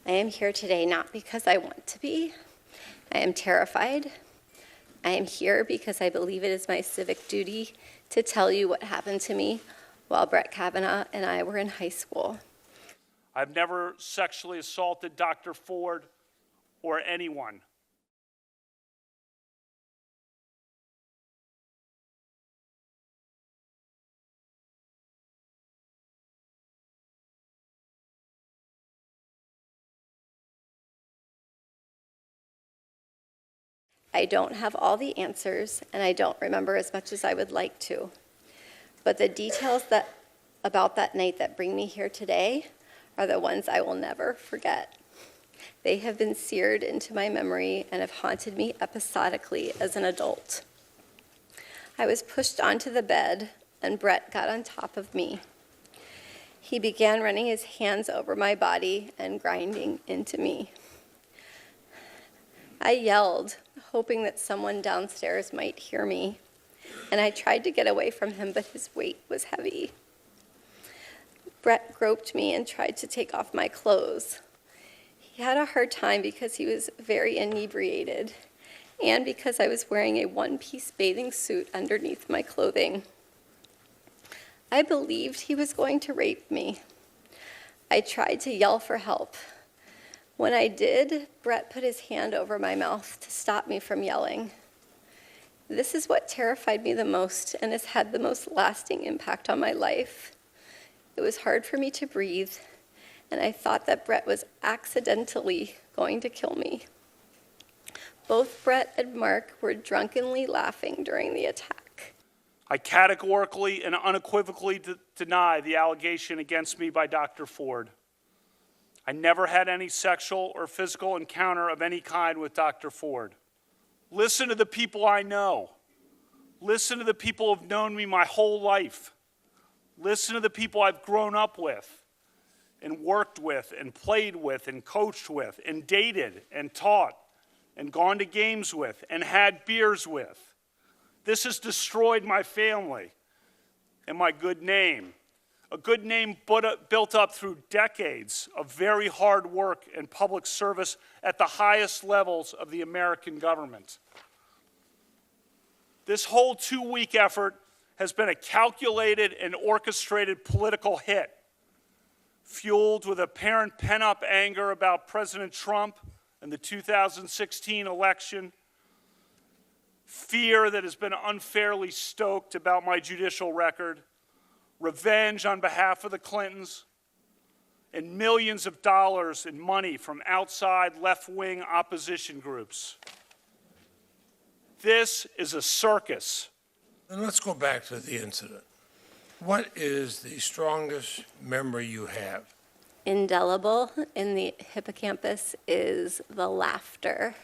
I am here today not because I want to be. I am terrified. I am here because I believe it is my civic duty to tell you what happened to me while Brett Kavanaugh and I were in high school. I've never sexually assaulted Dr. Ford or anyone. I don't have all the answers, and I don't remember as much as I would like to. But the details about that night that bring me here today are the ones I will never forget. They have been seared into my memory and have haunted me episodically as an adult. I was pushed onto the bed, and Brett got on top of me. He began running his hands over my body and grinding into me. I yelled, hoping that someone downstairs might hear me, and I tried to get away from him, but his weight was heavy. Brett groped me and tried to take off my clothes. He had a hard time because he was very inebriated, and because I was wearing a one-piece bathing suit underneath my clothing. I believed he was going to rape me. I tried to yell for help. When I did, Brett put his hand over my mouth to stop me from yelling. This is what terrified me the most and has had the most lasting impact on my life. It was hard for me to breathe, and I thought that Brett was accidentally going to kill me. Both Brett and Mark were drunkenly laughing during the attack. I categorically and unequivocally deny the allegation against me by Dr. Ford. I never had any sexual or physical encounter of any kind with Dr. Ford. Listen to the people I know. Listen to the people who have known me my whole life. Listen to the people I've grown up with and worked with and played with and coached with and dated and taught and gone to games with and had beers with. This has destroyed my family and my good name. A good name built up through decades of very hard work and public service at the highest levels of the American government. This whole 2-week effort has been a calculated and orchestrated political hit, fueled with apparent pent-up anger about President Trump and the 2016 election, fear that has been unfairly stoked about my judicial record, revenge on behalf of the Clintons, and millions of dollars in money from outside left-wing opposition groups. This is a circus. And let's go back to the incident. What is the strongest memory you have? Indelible in the hippocampus is the laughter,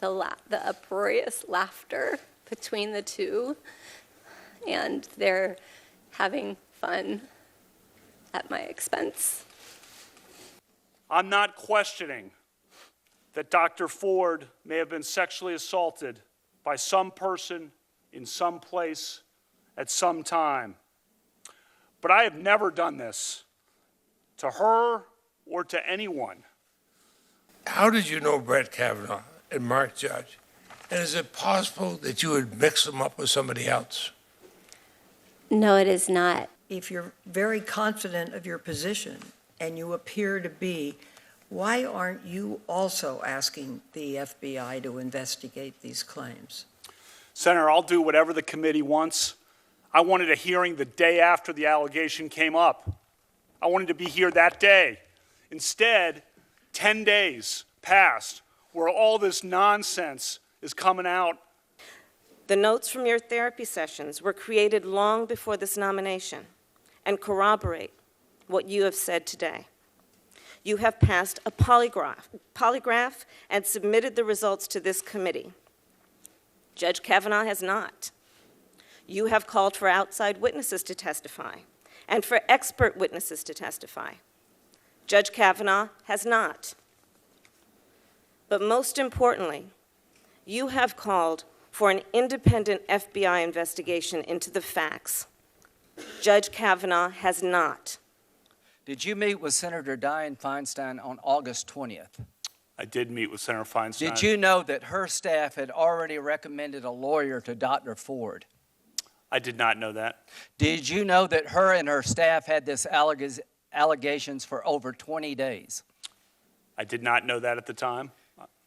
the uproarious laughter between the two, and their having fun at my expense. I'm not questioning that Dr. Ford may have been sexually assaulted by some person in some place at some time. But I have never done this to her or to anyone. How did you know Brett Kavanaugh and Mark Judge? And is it possible that you would mix them up with somebody else? No, it is not. If you're very confident of your position, and you appear to be, why aren't you also asking the FBI to investigate these claims? Senator, I'll do whatever the committee wants. I wanted a hearing the day after the allegation came up. I wanted to be here that day. Instead, 10 days passed where all this nonsense is coming out. The notes from your therapy sessions were created long before this nomination and corroborate what you have said today. You have passed a polygraph and submitted the results to this committee. Judge Kavanaugh has not. You have called for outside witnesses to testify and for expert witnesses to testify. Judge Kavanaugh has not. But most importantly, you have called for an independent FBI investigation into the facts. Judge Kavanaugh has not. Did you meet with Senator Dianne Feinstein on August 20th? I did meet with Senator Feinstein. Did you know that her staff had already recommended a lawyer to Dr. Ford? I did not know that. Did you know that her and her staff had this allegations for over 20 days? I did not know that at the time.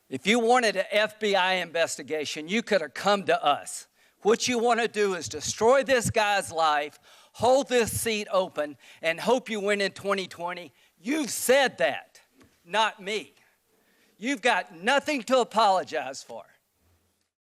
If you wanted an FBI investigation, you could have come to us. What you want to do is destroy this guy's life, hold this seat open, and hope you win in 2020. You've said that, not me. You've got nothing to apologize for.